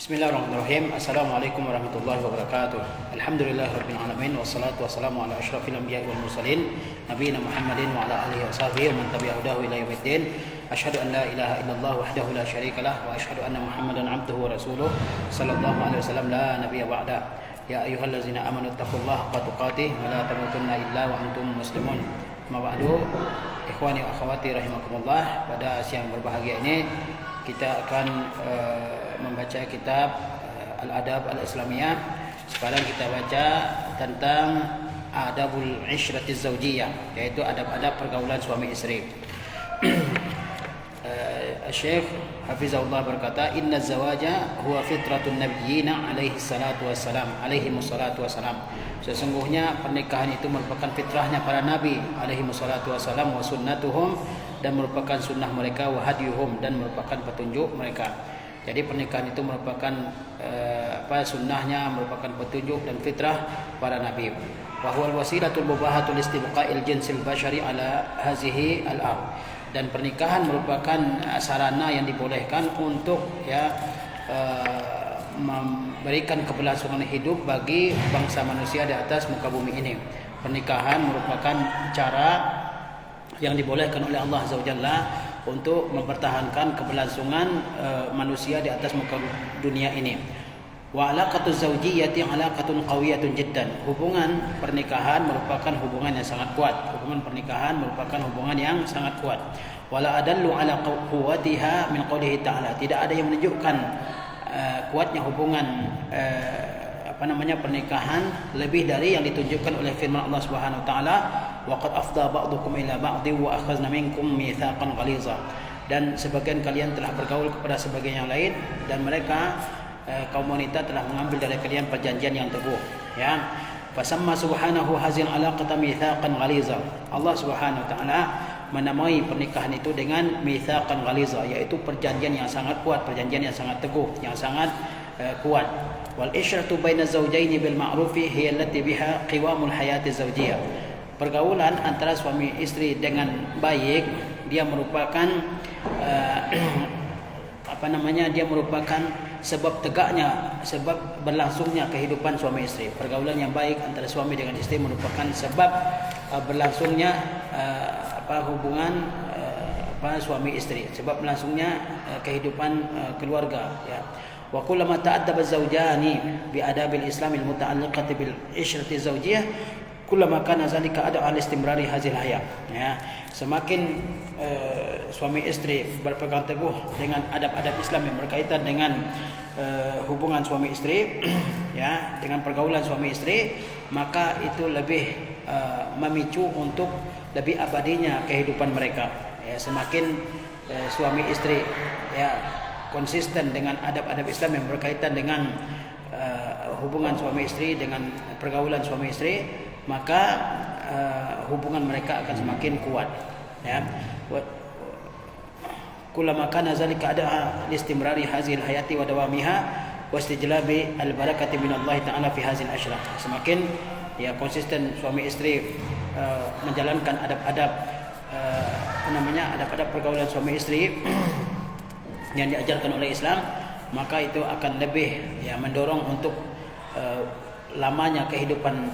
Bismillahirrahmanirrahim. Assalamualaikum warahmatullahi wabarakatuh. Alhamdulillahirabbil alamin wassalatu wassalamu ala asyrafil anbiya'i wal mursalin nabiyina Muhammadin wa ala alihi washabihi wa man tabi'ahu ila yaumiddin. Asyhadu an la ilaha illallah wahdahu la syarikalah wa asyhadu anna Muhammadan 'abduhu wa rasuluh sallallahu alaihi wasallam la nabiyya ba'da. Ya ayyuhallazina amanu taqullaha haqqa tuqatih wa la tamutunna illa wa antum muslimun. Ma ba'du, ikhwani wa akhwati rahimakumullah, pada siang berbahagia ini kita akan membaca kitab Al-Adab Al-Islamiyah. Sekarang kita baca tentang Adabul Ishratiz Zawjiyah, yaitu adab-adab pergaulan suami istri. Syekh Hafizahullah berkata, Inna zawaja huwa fitratun nabiyyina alaihi salatu wassalam. Sesungguhnya pernikahan itu merupakan fitrahnya para nabi alaihi salatu wassalam, wa sunnatuhum, dan merupakan sunnah mereka, wa hadiyuhum, dan merupakan petunjuk mereka. Jadi pernikahan itu merupakan sunnahnya, merupakan petunjuk dan fitrah para nabi. Wa huwal wasilatul mubahatul istibqa'il jinsil bashari ala hazihi al-ard. Dan pernikahan merupakan sarana yang dibolehkan untuk memberikan keberlangsungan hidup bagi bangsa manusia di atas muka bumi ini. Pernikahan merupakan cara yang dibolehkan oleh Allah Azza wa Jalla untuk mempertahankan keberlangsungan manusia di atas muka dunia ini. Wa alaqatuz zawjiyyati alaqatun qawiyatun jiddan. Hubungan pernikahan merupakan hubungan yang sangat kuat. Hubungan pernikahan merupakan hubungan yang sangat kuat. Wala adallu ala quwwatiha min qoulihi ta'ala. Tidak ada yang menunjukkan kuatnya hubungan pernikahan lebih dari yang ditunjukkan oleh firman Allah Subhanahu wa taala, wa qad afdha ba'dukum ila ba'dhi wa akhadna minkum mitsaqan ghaliza. Dan sebagian kalian telah bergaul kepada sebagian yang lain, dan mereka kaum wanita telah mengambil dari kalian perjanjian yang teguh, ya. Fasamma subhanahu hazil alaqata mitsaqan ghaliza. Allah Subhanahu wa taala menamai pernikahan itu dengan mitsaqan ghaliza, yaitu perjanjian yang sangat kuat, perjanjian yang sangat teguh, yang sangat kuat. Wal isyratu baina zawjaini bil ma'rufi hiya allati biha qiwamul hayati zawjiyah. Pergaulan antara suami istri dengan baik, dia merupakan dia merupakan sebab tegaknya, sebab berlangsungnya kehidupan suami istri. Pergaulan yang baik antara suami dengan istri merupakan sebab berlangsungnya hubungan suami istri, sebab berlangsungnya kehidupan keluarga, ya. Wa kullama ta'addaba az-zawjani bi adabil islamil muta'alliqati bil ishrati zawjiyah kullama kana zalika ada al istimrari hazil hayat, ya. Semakin suami istri berpegang teguh dengan adab-adab Islam yang berkaitan dengan hubungan suami istri, ya, dengan pergaulan suami istri, maka itu lebih memicu untuk lebih abadinya kehidupan mereka, ya. Semakin suami istri, ya, konsisten dengan adab-adab Islam yang berkaitan dengan hubungan suami istri, dengan pergaulan suami istri, maka hubungan mereka akan semakin kuat, ya. Kullama kana zalika ada listimrari hazil hayati wa dawamiha wa istijlabi al-barakati min Allah taala fi hazil ashrah. Semakin, ya, konsisten suami istri menjalankan adab-adab adab-adab pergaulan suami istri yang diajarkan oleh Islam, maka itu akan lebih, ya, mendorong untuk lamanya kehidupan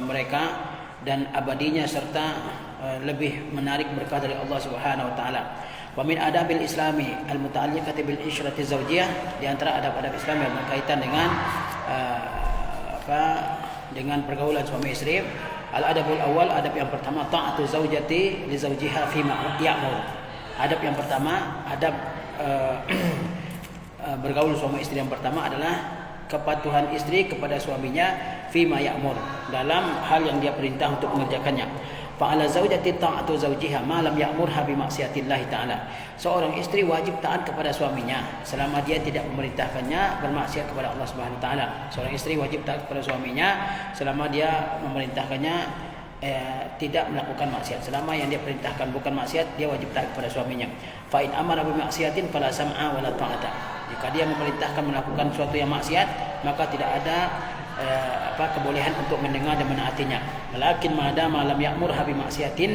mereka dan abadinya, serta lebih menarik berkah dari Allah Subhanahu wa taala. Wa min adabil islami al-muta'alliqati bil isyrati zawjiyah, di antara adab-adab Islam yang berkaitan dengan dengan pergaulan suami istri, al-adabul awal, adab yang pertama, ta'atu zawjati li zawjiha fi ma ya'mur. Adab yang pertama, adab bergaul suami istri yang pertama adalah kepatuhan istri kepada suaminya fima ya'mur, dalam hal yang dia perintah untuk mengerjakannya. Fa'ala zaujati ta'atu zawjiha ma lam ya'murha bi maksiatillah ta'ala. Seorang istri wajib taat kepada suaminya selama dia tidak memerintahkannya bermaksiat kepada Allah Subhanahu wa taala. Seorang istri wajib taat kepada suaminya selama dia memerintahkannya tidak melakukan maksiat. Selama yang dia perintahkan bukan maksiat, dia wajib taat kepada suaminya. Fa in amara bi maksiatin fala sam'a wala ta'ata. Jika dia memerintahkan melakukan suatu yang maksiat, maka tidak ada kebolehan untuk mendengar dan menaatinya. Walakin madama lam ya'murha bi maksiatin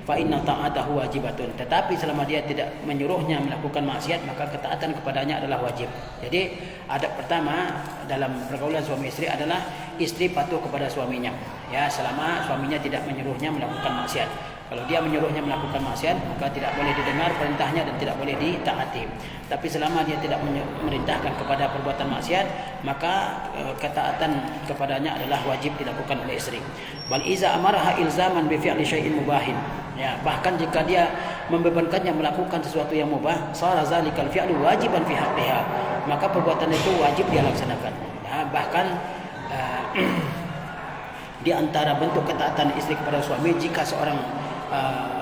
fa inna ta'atahu wajibatun. Tetapi selama dia tidak menyuruhnya melakukan maksiat, maka ketaatan kepadanya adalah wajib. Jadi adab pertama dalam pergaulan suami istri adalah istri patuh kepada suaminya. Ya, selama suaminya tidak menyuruhnya melakukan maksiat. Kalau dia menyuruhnya melakukan maksiat, maka tidak boleh didengar perintahnya dan tidak boleh ditaati. Tapi selama dia tidak memerintahkan kepada perbuatan maksiat, maka ketaatan kepadanya adalah wajib dilakukan oleh istri. Bal iza amaraha ilzaman bi fi'li syai'in mubahin. Ya, bahkan jika dia membebankannya melakukan sesuatu yang mubah, sara zalikal fi'lu wajiban fi haqqiha. Maka perbuatan itu wajib dia laksanakan. Ya, bahkan di antara bentuk ketaatan istri kepada suami, jika seorang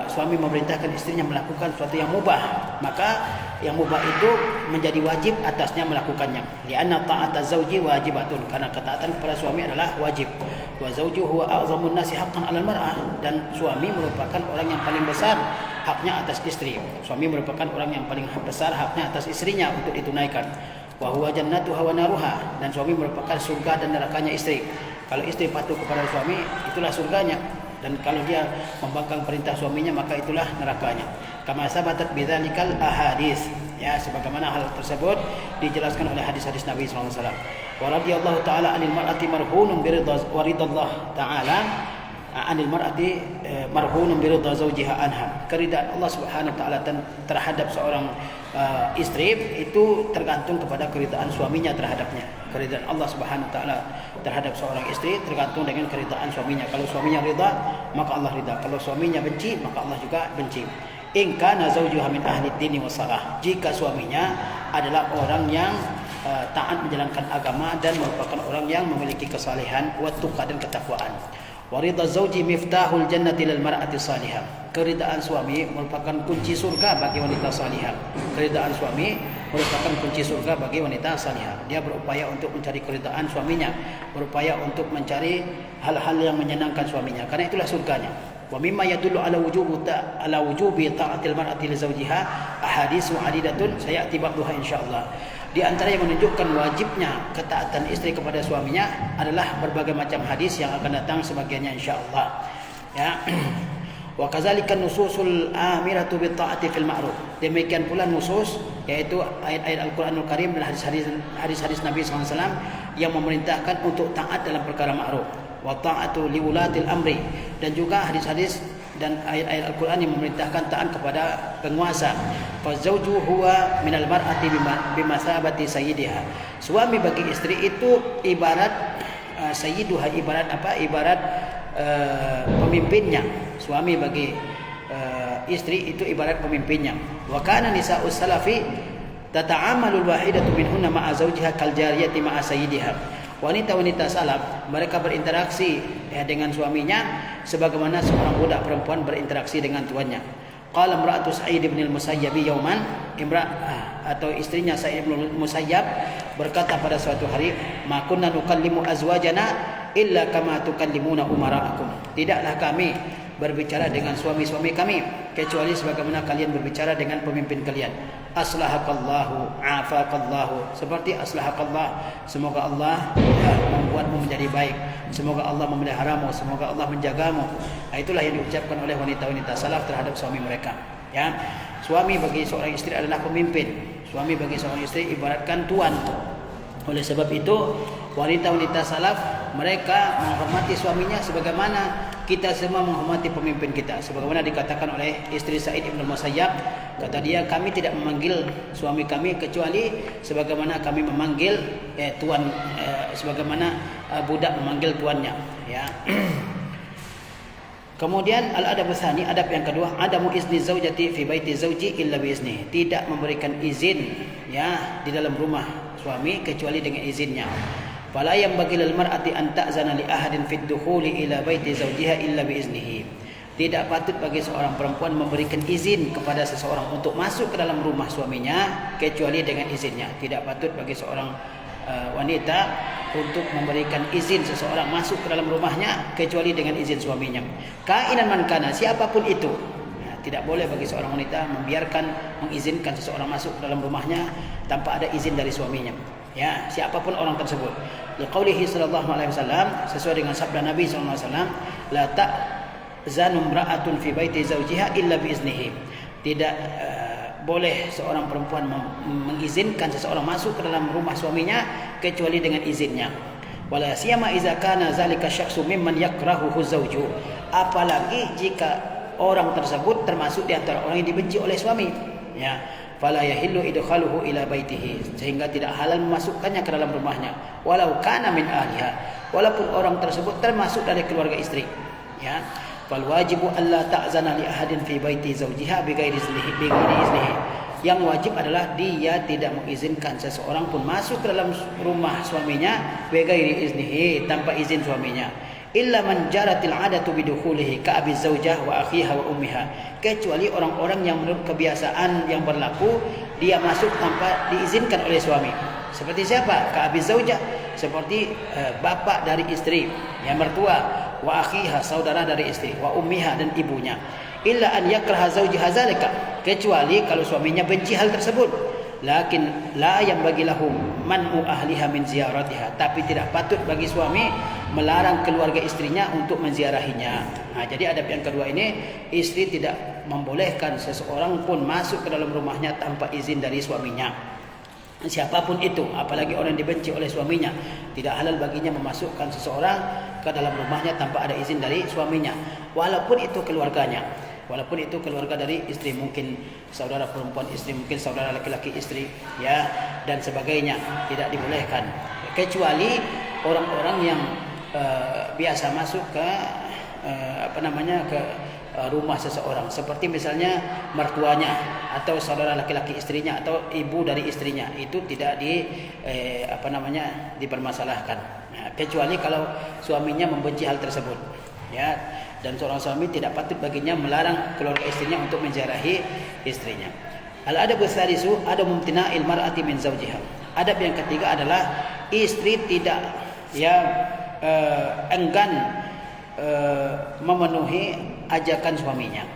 suami memerintahkan istrinya melakukan sesuatu yang mubah, maka yang mubah itu menjadi wajib atasnya melakukannya. Lianna ta'ata zauji wajibatun, karena ketaatan kepada suami adalah wajib. Wa zauju huwa a'zamun nasi haqqan 'alal mar'ah, dan suami merupakan orang yang paling besar haknya atas istri. Suami merupakan orang yang paling besar haknya atas istrinya untuk ditunaikan. Wa huwa jannatuha wa naruha, dan suami merupakan surga dan nerakanya istri. Kalau istri patuh kepada suami, itulah surganya. Dan kalau dia membangkang perintah suaminya, maka itulah nerakanya. Kama sabatat bidzalikal ahadits. Ya, sebagaimana hal tersebut dijelaskan oleh hadis-hadis Nabi sallallahu alaihi wasallam. Wa radhiyallahu taala 'anil mar'ati marhunun bi ridha wa ridallah taala 'anil mar'ati marhunun bi ridha zawjiha anha. Keridaan Allah Subhanahu wa taala terhadap seorang istri itu tergantung kepada keridaan suaminya terhadapnya. Keridaan Allah Subhanahu wa taala terhadap seorang istri tergantung dengan keridaan suaminya. Kalau suaminya ridha, maka Allah ridha. Kalau suaminya benci, maka Allah juga benci. In kana zawjuha min ahli dini wassalah. Jika suaminya adalah orang yang taat menjalankan agama dan merupakan orang yang memiliki kesalehan, wa tuqa dan ketakwaan. Wa ridha zawji miftahul jannati lil mar'ati salihah. Keridaan suami merupakan kunci surga bagi wanita salihah. Keridaan suami merupakan kunci surga bagi wanita salihah. Dia berupaya untuk mencari keridaan suaminya, berupaya untuk mencari hal-hal yang menyenangkan suaminya, karena itulah surganya. Wa mimma yadullu ala wujubi ta'atil mar'ati li zawjiha ahaditsu adidatun sayati ba'daha insyaallah. Di antara yang menunjukkan wajibnya ketaatan istri kepada suaminya adalah berbagai macam hadis yang akan datang sebagiannya insyaallah. Ya. Wa kadzalika nususul amiratu bi ta'ati fil ma'ruf. Demikian pula nusus, yaitu ayat-ayat Al-Qur'anul Karim dan hadis-hadis Nabi SAW yang memerintahkan untuk taat dalam perkara ma'ruf. Wa ta'atu li ulatil amri, dan juga hadis-hadis dan ayat-ayat Al-Quran yang memerintahkan taat kepada penguasa. Fa zawju huwa minal mar'ati bimasabati sayyidiha. Suami bagi istri itu ibarat sayyiduha, ibarat apa? Ibarat pemimpinnya. Suami bagi istri itu ibarat pemimpinnya. Wa kana nisa'us salafi tata'amalul wahidatu minhunna ma'a zawjiha kal jariyati ma'a sayyidiha. Wanita-wanita salaf mereka berinteraksi dengan suaminya sebagaimana seorang budak perempuan berinteraksi dengan tuannya. Qala imra'atu Sa'id bin al-Musayyab yawman, atau istrinya Sa'id bin al-Musayyab berkata pada suatu hari, ma kunna nukallimu azwajana illa kama tukallimuna umara'akum. Tidaklah kami berbicara dengan suami-suami kami kecuali sebagaimana kalian berbicara dengan pemimpin kalian. Aslahakallahu, afaqallahu, seperti aslahakallah, semoga Allah membuatmu menjadi baik, semoga Allah memeliharamu, semoga Allah menjagamu. Nah, itulah yang diucapkan oleh wanita-wanita salaf terhadap suami mereka. Ya, suami bagi seorang istri adalah pemimpin. Suami bagi seorang istri ibaratkan tuan. Oleh sebab itu, wanita-wanita salaf mereka menghormati suaminya sebagaimana kita semua menghormati pemimpin kita. Sebagaimana dikatakan oleh istri Sa'id bin Musayyab, kata dia, kami tidak memanggil suami kami kecuali sebagaimana kami memanggil tuan, sebagaimana budak memanggil tuannya. Ya. Kemudian al-adab tsani, adab yang kedua, adamu izni zaujati fi baiti zauji illa bi izni. Tidak memberikan izin ya di dalam rumah suami kecuali dengan izinnya. Fala yanbaghi lil mar'ati an ta'zana li ahadin fi ad-dukhuli ila baiti zawjiha illa bi iznihi. Tidak patut bagi seorang perempuan memberikan izin kepada seseorang untuk masuk ke dalam rumah suaminya kecuali dengan izinnya. Tidak patut bagi seorang wanita untuk memberikan izin seseorang masuk ke dalam rumahnya kecuali dengan izin suaminya. Kainan man kana, siapapun itu. Tidak boleh bagi seorang wanita mengizinkan seseorang masuk ke dalam rumahnya tanpa ada izin dari suaminya. Ya, siapapun orang tersebut. Liqaulihi sallallahu alaihi wasallam, sesuai dengan sabda Nabi sallallahu alaihi wasallam, la ta'zanu imra'atun fi baiti zawjiha illa bi iznihi. Tidak boleh seorang perempuan mengizinkan seseorang masuk ke dalam rumah suaminya kecuali dengan izinnya. Wala siyama idza kana zalika syakhsu mimman yakrahuhu zawju. Apalagi jika orang tersebut termasuk di antara orang yang dibenci oleh suami, ya. Fala yahillu idkhaluhu ila baitihi, sehingga tidak halal memasukkannya ke dalam rumahnya, walau kana min ahliha, walaupun orang tersebut termasuk dari keluarga istri, ya. Fal wajibu alla ta'zana li ahadin fi baiti zawjiha bighairi iznihi. Yang wajib adalah dia tidak mengizinkan seseorang pun masuk ke dalam rumah suaminya bighairi iznihi, tanpa izin suaminya. Illa man jaratil adatu bidukhulihi ka abi zaujah wa akhiha wa ummiha, kecuali orang-orang yang menurut kebiasaan yang berlaku dia masuk tanpa diizinkan oleh suami. Seperti siapa? Ka abi zaujah, seperti bapak dari istri, yang mertua, wa akhiha, saudara dari istri, wa ummiha, dan ibunya. Illa an yakraha zaujuha zalika, kecuali kalau suaminya benci hal tersebut. Lakin la yang bagi lahum man'u ahliha min ziyaratiha, tapi tidak patut bagi suami melarang keluarga istrinya untuk menziarahinya. Nah, jadi adab yang kedua ini, istri tidak membolehkan seseorang pun masuk ke dalam rumahnya tanpa izin dari suaminya. Siapapun itu, apalagi orang yang dibenci oleh suaminya, tidak halal baginya memasukkan seseorang ke dalam rumahnya tanpa ada izin dari suaminya, walaupun itu keluarganya. Walaupun itu keluarga dari istri, mungkin saudara perempuan istri, mungkin saudara laki-laki istri, ya, dan sebagainya, tidak dibolehkan. Kecuali orang-orang yang biasa masuk ke ke rumah seseorang, seperti misalnya mertuanya atau saudara laki-laki istrinya atau ibu dari istrinya, itu tidak dipermasalahkan. Nah, kecuali kalau suaminya membenci hal tersebut, ya. Dan seorang suami tidak patut baginya melarang keluarga istrinya untuk menziarahi istrinya. Al-adabu tsalisu adamu imtina'il mar'ati min zawjiha. Adab yang ketiga adalah istri tidak enggan memenuhi ajakan suaminya.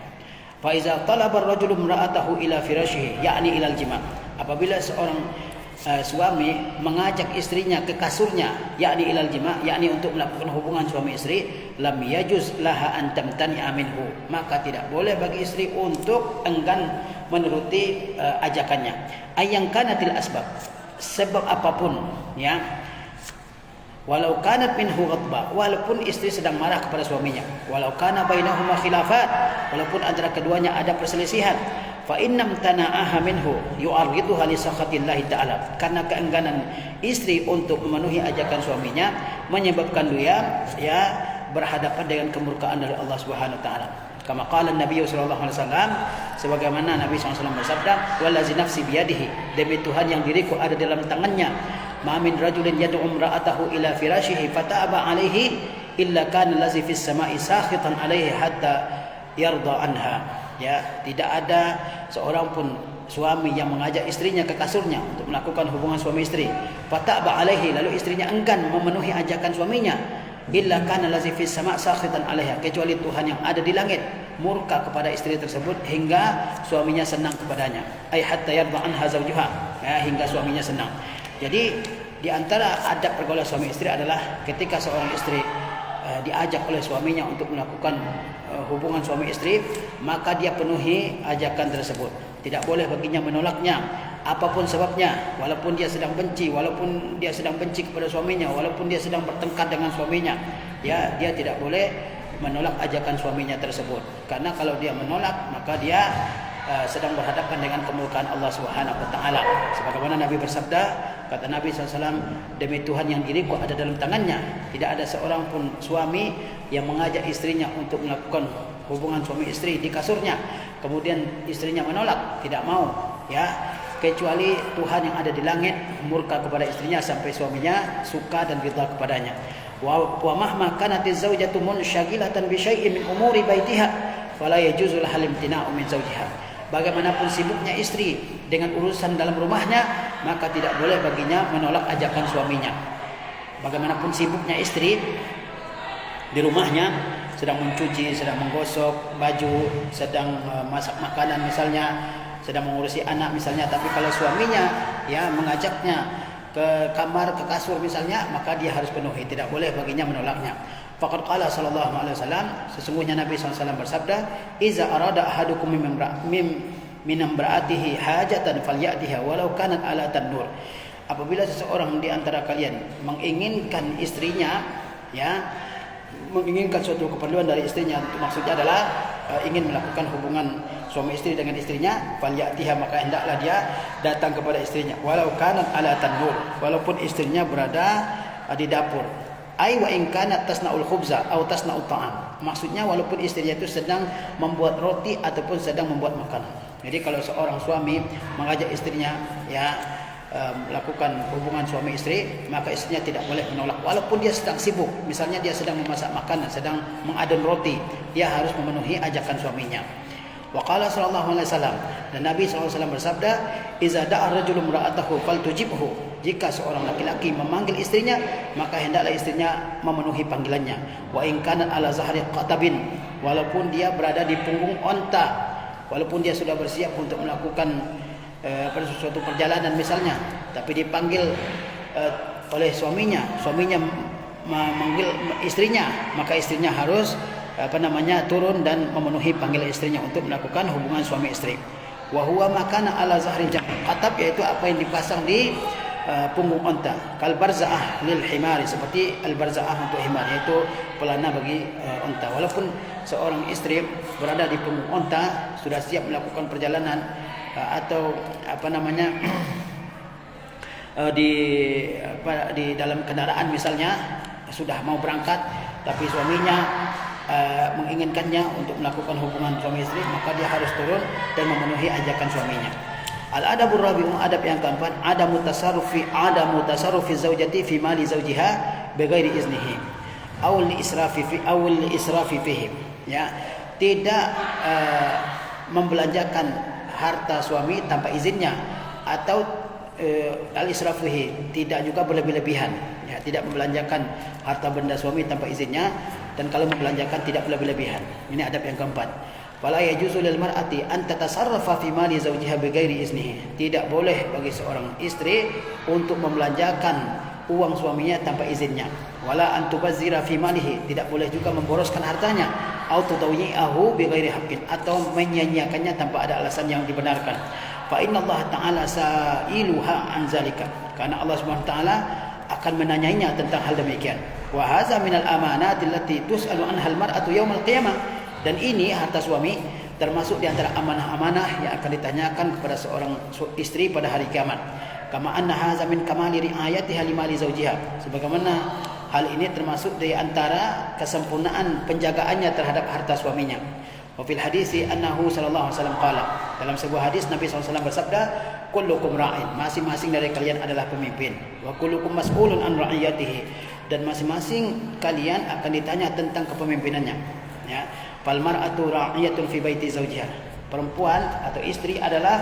Fa iza talaba ar-rajulu imra'atahu ila firashihi, yakni ila al-jima'. Apabila seorang suami mengajak istrinya ke kasurnya, yakni ilal jima', yakni untuk melakukan hubungan suami istri, lam yajuz laha an tamtani'a minhu, maka tidak boleh bagi istri untuk enggan menuruti ajakannya. Ayang kanatil asbab, sebab apapun, ya. Walau kanat minhu ghadba, walaupun istri sedang marah kepada suaminya, walau kana bainahuma khilafat, walaupun antara keduanya ada perselisihan, fa innam tana'aha minhu yu'arriduha li sakhatillahi ta'ala, karena keengganan istri untuk memenuhi ajakan suaminya menyebabkan dia berhadapan dengan kemurkaan dari Allah Subhanahu wa taala. Kama qala Nabi sallallahu alaihi wasallam, sebagaimana Nabi sallallahu alaihi wasallam bersabda, wallazi nafsi biyadihi, demi Tuhan yang diriku ada dalam tangannya, ma min rajulin yad'u imra'atahu ila firashihi fata'aba alaihi illa kana allazi fis sama'i sakhitan alaihi hatta yarda anha. Ya, tidak ada seorang pun suami yang mengajak istrinya ke kasurnya untuk melakukan hubungan suami istri, fata'aba alaihi, lalu istrinya enggan memenuhi ajakan suaminya, illa kana allazi fis sama' sakhitan alaiha, kecuali Tuhan yang ada di langit murka kepada istri tersebut hingga suaminya senang kepadanya, ay hatta yarda anha zawjuha, ya, hingga suaminya senang. Jadi di antara adab pergaulan suami istri adalah ketika seorang istri diajak oleh suaminya untuk melakukan hubungan suami istri, maka dia penuhi ajakan tersebut. Tidak boleh baginya menolaknya, apapun sebabnya, walaupun dia sedang benci kepada suaminya, walaupun dia sedang bertengkar dengan suaminya, ya, dia tidak boleh menolak ajakan suaminya tersebut. Karena kalau dia menolak, maka dia sedang berhadapan dengan kemurkaan Allah Subhanahu wa taala. Sebagaimana Nabi bersabda, kata Nabi SAW, demi Tuhan yang diriku ada dalam tangannya, tidak ada seorang pun suami yang mengajak istrinya untuk melakukan hubungan suami istri di kasurnya, kemudian istrinya menolak, tidak mau, ya, kecuali Tuhan yang ada di langit murka kepada istrinya sampai suaminya suka dan ridha kepadanya. Wa mahma kanatiz zaujatu munsyagilatan bi syai'in min umuri baitiha fala yajuzu lahal imtina'u min zawjiha. Bagaimanapun sibuknya istri dengan urusan dalam rumahnya, maka tidak boleh baginya menolak ajakan suaminya. Bagaimanapun sibuknya istri di rumahnya, sedang mencuci, sedang menggosok baju, sedang masak makanan misalnya, sedang mengurusi anak misalnya, tapi kalau suaminya, ya, mengajaknya ke kamar, ke kasur misalnya, maka dia harus penuhi, tidak boleh baginya menolaknya. Faqad qala sallallahu alaihi wasallam, sesungguhnya Nabi SAW bersabda, "Iza arada ahadukum min imra'atihi hajatan falyatiha walau kanat ala tanur." Apabila seseorang di antara kalian menginginkan istrinya, ya, menginginkan suatu keperluan dari istrinya, maksudnya adalah ingin melakukan hubungan suami istri dengan istrinya, falyatiha, maka hendaklah dia datang kepada istrinya, walau kanat ala tanur, walaupun istrinya berada di dapur. Ai wa in kanat tasna'ul khubza atau tasna'ut ta'am. Maksudnya walaupun istrinya itu sedang membuat roti ataupun sedang membuat makanan. Jadi kalau seorang suami mengajak istrinya, ya, melakukan hubungan suami istri, maka istrinya tidak boleh menolak walaupun dia sedang sibuk. Misalnya dia sedang memasak makanan, sedang mengadon roti, dia harus memenuhi ajakan suaminya. Wa qala sallallahu alaihi wasallam, dan Nabi SAW bersabda, "Iza da'a rajulun imra'atahu faltujibhu." Jika seorang laki-laki memanggil istrinya, maka hendaklah istrinya memenuhi panggilannya. Wa in kanat ala zahri qatabin, walaupun dia berada di punggung onta, walaupun dia sudah bersiap untuk melakukan pada suatu perjalanan misalnya, tapi dipanggil oleh suaminya memanggil istrinya, maka istrinya harus turun dan memenuhi panggilan istrinya untuk melakukan hubungan suami istri. Wa huwa makana ala zahri qatab, yaitu apa yang dipasang di punggung onta. Kal barzaah lil himari, seperti al barzaah untuk himar, yaitu pelana bagi onta. Walaupun seorang istri berada di punggung onta, sudah siap melakukan perjalanan atau di dalam kendaraan misalnya, sudah mau berangkat, tapi suaminya menginginkannya untuk melakukan hubungan suami istri, maka dia harus turun dan memenuhi ajakan suaminya. Al-adabur rabi'u, adab yang keempat, adamu tasarrufi zaujati fi mali zaujiha bighairi iznihi aw li israfi fihi. Ya, tidak membelanjakan harta suami tanpa izinnya, atau al-israfihi, tidak juga berlebih-lebihan, ya, tidak membelanjakan harta benda suami tanpa izinnya, dan kalau membelanjakan tidak berlebih-lebihan. Ini adab yang keempat. Fala yajuzu lil mar'ati an tatasarrafa fi mali zawjiha bighairi iznihi. Tidak boleh bagi seorang istri untuk membelanjakan uang suaminya tanpa izinnya. Wala an tubazzira fi malihi, tidak boleh juga memboroskan hartanya, atau tutawyi'ahu bighairi haqqin, atau menyia-nyiakannya tanpa ada alasan yang dibenarkan. Fa inna Allah Ta'ala sa'iluha an zalika, karena Allah Subhanahu wa taala akan menanyainya tentang hal demikian. Wa hadza minal amanati allati tus'alu anha al-mar'atu yaumal qiyamah, dan ini harta suami termasuk di antara amanah-amanah yang akan ditanyakan kepada seorang istri pada hari kiamat. Kama anna hadza min kamali ri'ayatiha limali zawjiha, sebagaimana hal ini termasuk dari antara kesempurnaan penjagaannya terhadap harta suaminya. Wa fil hadisi annahu sallallahu alaihi wasallam qala, dalam sebuah hadis Nabi SAW bersabda, kullukum ra'in, masing-masing dari kalian adalah pemimpin, wa kullukum mas'ulun an ra'iyatihi, dan masing-masing kalian akan ditanya tentang kepemimpinannya. Ya, fal mar'atu ra'iyatun fi baiti zawjiha, perempuan atau istri adalah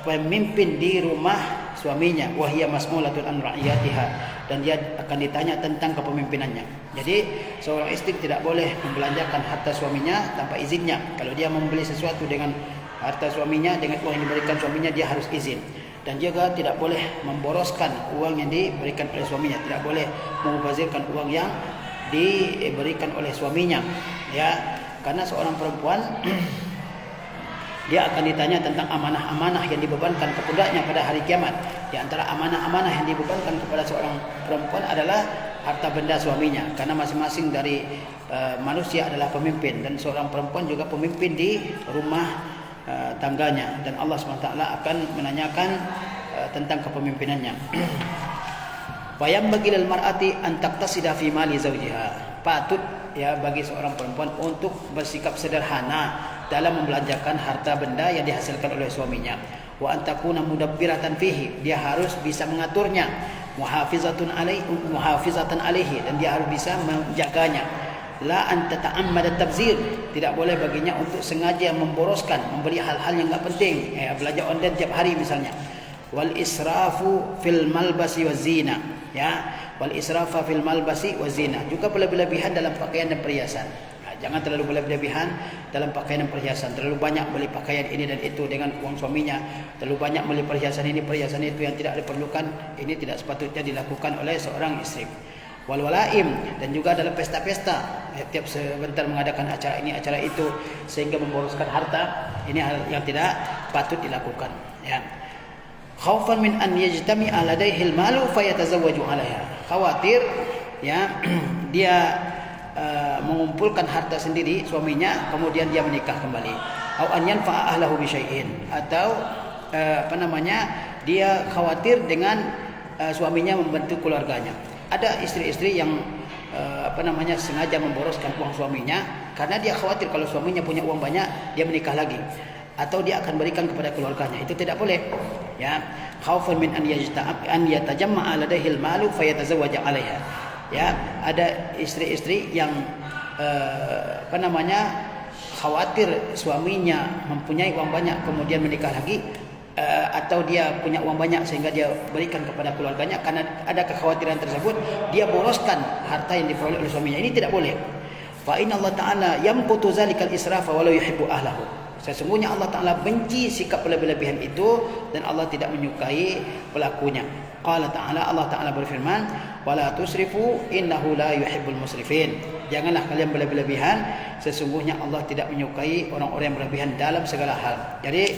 pemimpin di rumah suaminya, wa hiya mas'ulatun an ra'iyatiha, dan dia akan ditanya tentang kepemimpinannya. Jadi seorang istri tidak boleh membelanjakan harta suaminya tanpa izinnya. Kalau dia membeli sesuatu dengan harta suaminya, dengan uang yang diberikan suaminya, dia harus izin. Dan juga tidak boleh memboroskan uang yang diberikan oleh suaminya, tidak boleh memubazirkan uang yang diberikan oleh suaminya, ya, karena seorang perempuan dia akan ditanya tentang amanah-amanah yang dibebankan ke pundaknya pada hari kiamat. Di antara amanah-amanah yang dibebankan kepada seorang perempuan adalah harta benda suaminya, karena masing-masing dari manusia adalah pemimpin, dan seorang perempuan juga pemimpin di rumah tangganya, dan Allah SWT akan menanyakan tentang kepemimpinannya. Bayam bagi lil mar'ati an taqtasida fi mali zawjiha, patut ya bagi seorang perempuan untuk bersikap sederhana dalam membelanjakan harta benda yang dihasilkan oleh suaminya. Wa antakuna mudabbiratan fihi, dia harus bisa mengaturnya, muhafizatan alaihi, dan dia harus bisa menjaganya. La an tata'ammad at-tabzir, tidak boleh baginya untuk sengaja memboroskan, membeli hal-hal yang enggak penting, belanja online tiap hari misalnya. Wal israfu fil malbasi wazina, ya, wal israfa fil malbasi wazina, juga berlebih-lebihan dalam pakaian dan perhiasan. Jangan terlalu berlebihan dalam pakaian dan perhiasan. Terlalu banyak beli pakaian ini dan itu dengan uang suaminya. Terlalu banyak beli perhiasan ini, perhiasan itu yang tidak diperlukan. Ini tidak sepatutnya dilakukan oleh seorang istri. Wal walaim, dan juga dalam pesta-pesta, tiap sebentar mengadakan acara ini acara itu sehingga memboroskan harta. Ini hal yang tidak patut dilakukan, ya. Khaufan min an yajtami'a ladaihi al-malu fayatazawwaju 'alaiha. Khawatir, ya, dia mengumpulkan harta sendiri suaminya kemudian dia menikah kembali. Au an yanfa'a ahlahu bi syai'in, atau dia khawatir dengan suaminya membantu keluarganya. Ada istri-istri yang sengaja memboroskan uang suaminya karena dia khawatir kalau suaminya punya uang banyak dia menikah lagi atau dia akan berikan kepada keluarganya. Itu tidak boleh, ya. Khaufan min an yatajamma'a ladaihi al-malu fayatazawwaja 'alaiha. Ya, ada istri-istri yang khawatir suaminya mempunyai uang banyak kemudian menikah lagi, atau dia punya uang banyak sehingga dia berikan kepada keluarganya. Karena ada kekhawatiran tersebut, dia boroskan harta yang diperoleh oleh suaminya. Ini tidak boleh. Fa inna Allah Ta'ala yamqutu zalikal israfa wa la yuhibbu ahlahu. Sesungguhnya Allah Ta'ala benci sikap berlebihan itu dan Allah tidak menyukai pelakunya. Qala Ta'ala, Allah Ta'ala berfirman, wala tusrifu innahu la yuhibbul musrifin. Janganlah kalian berlebihan, sesungguhnya Allah tidak menyukai orang-orang yang berlebihan dalam segala hal. Jadi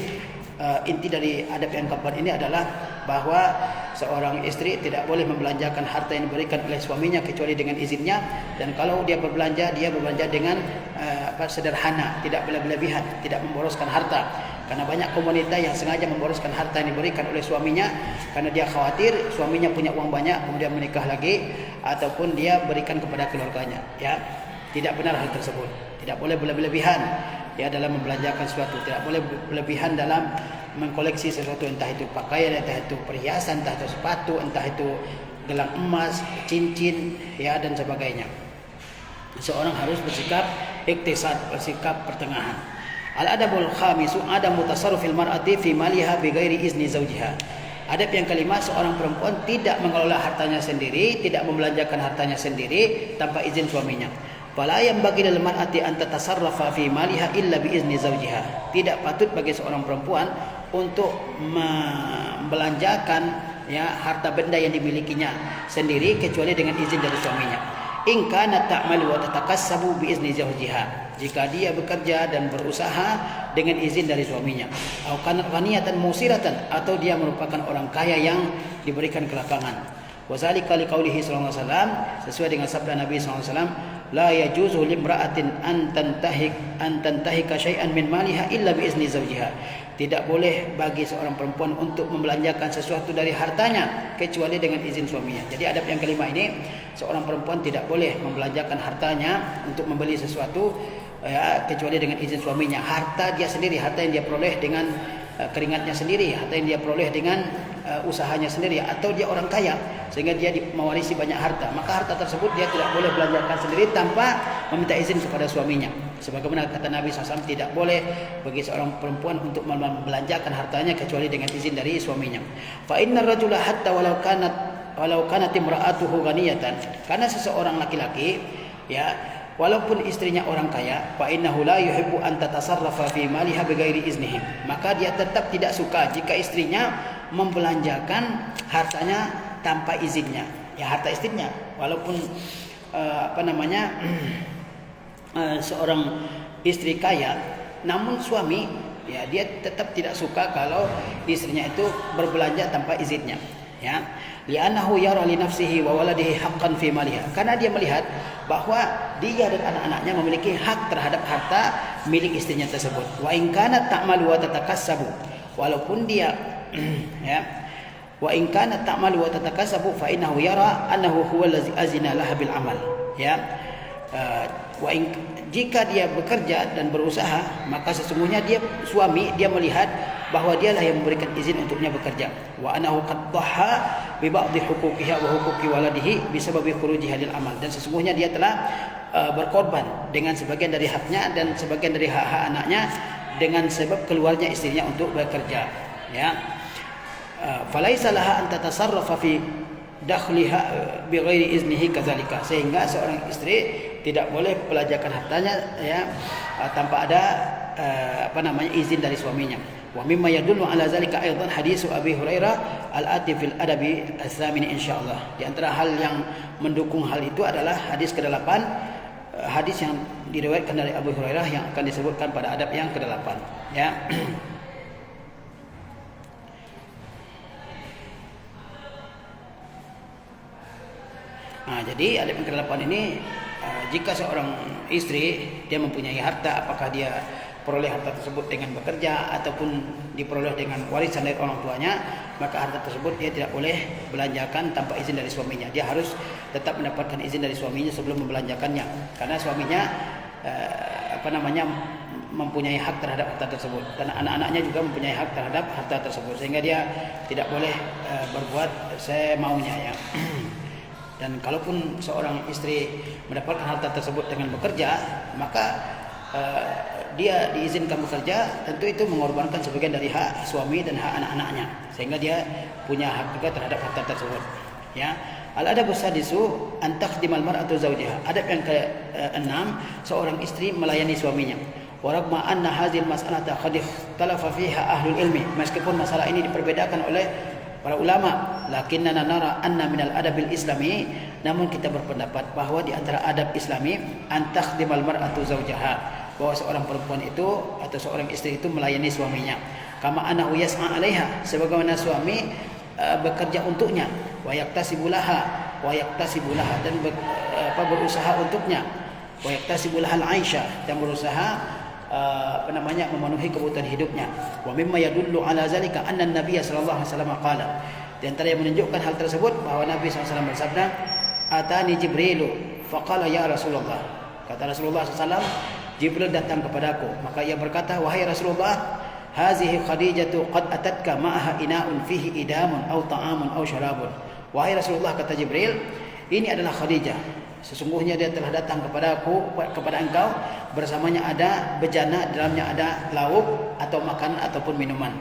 inti dari adab yang keempat ini adalah bahwa seorang istri tidak boleh membelanjakan harta yang diberikan oleh suaminya kecuali dengan izinnya, dan kalau dia berbelanja dengan sederhana, tidak berlebihan, tidak memboroskan harta. Karena banyak wanita yang sengaja memboroskan harta yang diberikan oleh suaminya karena dia khawatir suaminya punya uang banyak kemudian menikah lagi, ataupun dia berikan kepada keluarganya, ya. Tidak benar hal tersebut. Tidak boleh berlebihan, ya, dalam membelanjakan sesuatu. Tidak boleh berlebihan dalam mengkoleksi sesuatu, entah itu pakaian, entah itu perhiasan, entah itu sepatu, entah itu gelang emas, cincin, ya, dan sebagainya. Seorang harus bersikap iktisad, bersikap pertengahan. Al-adabul khamisu adamu tasarrufil mar'ati fi maliha bighairi izni zawjiha. Adab yang kelima, seorang perempuan tidak mengelola hartanya sendiri, tidak membelanjakan hartanya sendiri tanpa izin suaminya. Fala yang bagi dalam mar'ati an tatasarrafa fi maliha illa bi izni zawjiha. Tidak patut bagi seorang perempuan untuk membelanjakan, ya, harta benda yang dimilikinya sendiri kecuali dengan izin dari suaminya. In kana ta'malu wa tatakassabu bi izni zawjiha. Jika dia bekerja dan berusaha dengan izin dari suaminya. Au kana ghaniyatan musiratan, atau dia merupakan orang kaya yang diberikan kelapangan. Wa zalika liqaulihi sallallahu alaihi wasallam, sesuai dengan sabda Nabi sallallahu alaihi wasallam, la yajuzu limra'atin an tantahika syai'an min maliha illa bi izni zawjiha. Tidak boleh bagi seorang perempuan untuk membelanjakan sesuatu dari hartanya kecuali dengan izin suaminya. Jadi adab yang kelima ini, seorang perempuan tidak boleh membelanjakan hartanya untuk membeli sesuatu, ya, kecuali dengan izin suaminya. Harta dia sendiri, harta yang dia peroleh dengan keringatnya sendiri, harta yang dia peroleh dengan usahanya sendiri, atau dia orang kaya sehingga dia mewarisi banyak harta, maka harta tersebut dia tidak boleh belanjakan sendiri tanpa meminta izin kepada suaminya. Sebagaimana kata Nabi SAW, tidak boleh bagi seorang perempuan untuk membelanjakan hartanya kecuali dengan izin dari suaminya. Fa innar rajula hatta walau kanat imra'atuhu ghaniyatan, karena seseorang laki-laki, ya, walaupun istrinya orang kaya, fa innahu la yuhibbu an tatasarrafa fi maliha bighairi iznihim, maka dia tetap tidak suka jika istrinya membelanjakan hartanya tanpa izinnya, ya, harta istrinya. Walaupun seorang istri kaya, namun suami, ya, dia tetap tidak suka kalau istrinya itu berbelanja tanpa izinnya, ya. Li'annahu yara li nafsihi wa waladihi haqqan fi maliha, karena dia melihat bahwa dia dan anak-anaknya memiliki hak terhadap harta milik istrinya tersebut. Wa in kanat ta'malu wa tatakassabu, walaupun dia ya, wa in kanat ta'malu wa tatakassabu fa innahu yara annahu huwa allazi azina laha bil amal, ya. Jika dia bekerja dan berusaha, maka sesungguhnya suami melihat bahwa dialah yang memberikan izin untuknya bekerja. Wa anahu qad dhaha bi ba'dhi huquqiha wa huquqi waladihi bisababi khurujiha lil amal, dan sesungguhnya dia telah berkorban dengan sebagian dari haknya dan sebagian dari hak-hak anaknya dengan sebab keluarnya istrinya untuk bekerja, ya. Falaisa laha an tatasarrafa fi dakhliha bighairi iznihi kadzalika, sehingga seorang istri tidak boleh pelajakan hartanya ya tanpa ada izin dari suaminya. Wa mimma yadullu ala zalika aidan hadis Abi Hurairah al-ati fil adabi ats-tsamin insyaallah. Di antara hal yang mendukung hal itu adalah hadis ke-8, hadis yang diriwayatkan dari Abu Hurairah yang akan disebutkan pada adab yang ke-8 ya. Nah, jadi adab yang ke-8 ini jika seorang istri dia mempunyai harta, apakah dia peroleh harta tersebut dengan bekerja ataupun diperoleh dengan warisan dari orang tuanya, maka harta tersebut dia tidak boleh belanjakan tanpa izin dari suaminya. Dia harus tetap mendapatkan izin dari suaminya sebelum membelanjakannya, karena suaminya mempunyai hak terhadap harta tersebut, dan anak-anaknya juga mempunyai hak terhadap harta tersebut, sehingga dia tidak boleh berbuat semaunya ya. Dan kalaupun seorang istri mendapatkan harta tersebut dengan bekerja, maka dia diizinkan bekerja, tentu itu mengorbankan sebagian dari hak suami dan hak anak-anaknya, sehingga dia punya hak juga terhadap harta tersebut ya. Al-adabus sadisu an takhdimal mar'atu zawjaha. Adab yang ke-6, seorang istri melayani suaminya. Wa ragma anna hadhil mas'alata qad ikhtalafa fiha ahlul ilmi, meskipun masalah ini diperbedakan oleh para ulama, lakinnana nara anna minal adabil islami, namun kita berpendapat bahwa di antara adab islami an takhdimal mar'atu zawjaha, bahwa seorang perempuan itu atau seorang istri itu melayani suaminya. Kama annahu yas'a 'alaiha, sebagaimana suami bekerja untuknya, wa yaktasibulaha dan berusaha untuknya, wa yaktasibulaha al-'aisha, dan berusaha memenuhi kebutuhan hidupnya. Wa mimma yadullu 'ala zalika anna an-nabiy sallallahu alaihi wasallam qala, di antara yang menunjukkan hal tersebut bahwa Nabi SAW bersabda, atani Jibrilu faqala ya Rasulullah, kata Rasulullah SAW, Jibril datang kepadaku, maka ia berkata, wahai Rasulullah, hazihi Khadijatu qad atatka ma'aha ina'un fihi idamun aw ta'amun aw syarabun. Wahai Rasulullah, kata Jibril, ini adalah Khadijah, sesungguhnya dia telah datang kepada engkau, bersamanya ada bejana, dalamnya ada lauk atau makanan ataupun minuman.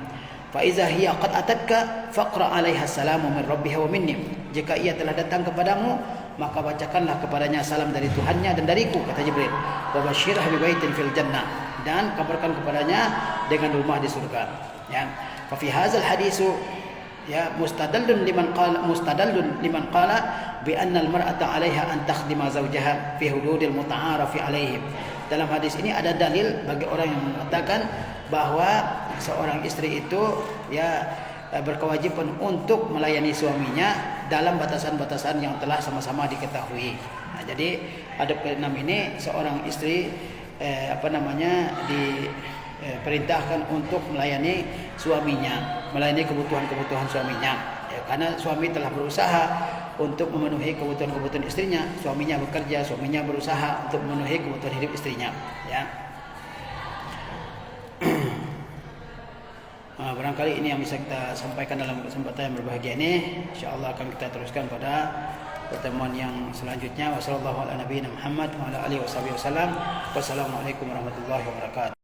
Fa iza hiya qad atatka faqra 'alaiha salamu min rabbiha wa minni. Jika ia telah datang kepadamu, maka bacakanlah kepadanya salam dari Tuhannya dan dariku, kata Jibril. Wa basyirha bi baitin fil jannah, dan kabarkan kepadanya dengan rumah di surga ya. Fa fi hadzal hadisu ya mustadallun liman qala bi anna al mar'ata 'alaiha an takhdima zawjaha fi hududil muta'arafi 'alaihim. Dalam hadis ini ada dalil bagi orang yang mengatakan bahwa seorang istri itu ya berkewajiban untuk melayani suaminya dalam batasan-batasan yang telah sama-sama diketahui. Nah, jadi adab ke-6 ini seorang istri diperintahkan untuk melayani suaminya, melayani kebutuhan-kebutuhan suaminya. Ya, karena suami telah berusaha untuk memenuhi kebutuhan-kebutuhan istrinya, suaminya bekerja, suaminya berusaha untuk memenuhi kebutuhan hidup istrinya. Ya. Barangkali ini yang bisa kita sampaikan dalam kesempatan yang berbahagia ini. InsyaAllah akan kita teruskan pada pertemuan yang selanjutnya. Wassalamualaikum warahmatullahi wabarakatuh.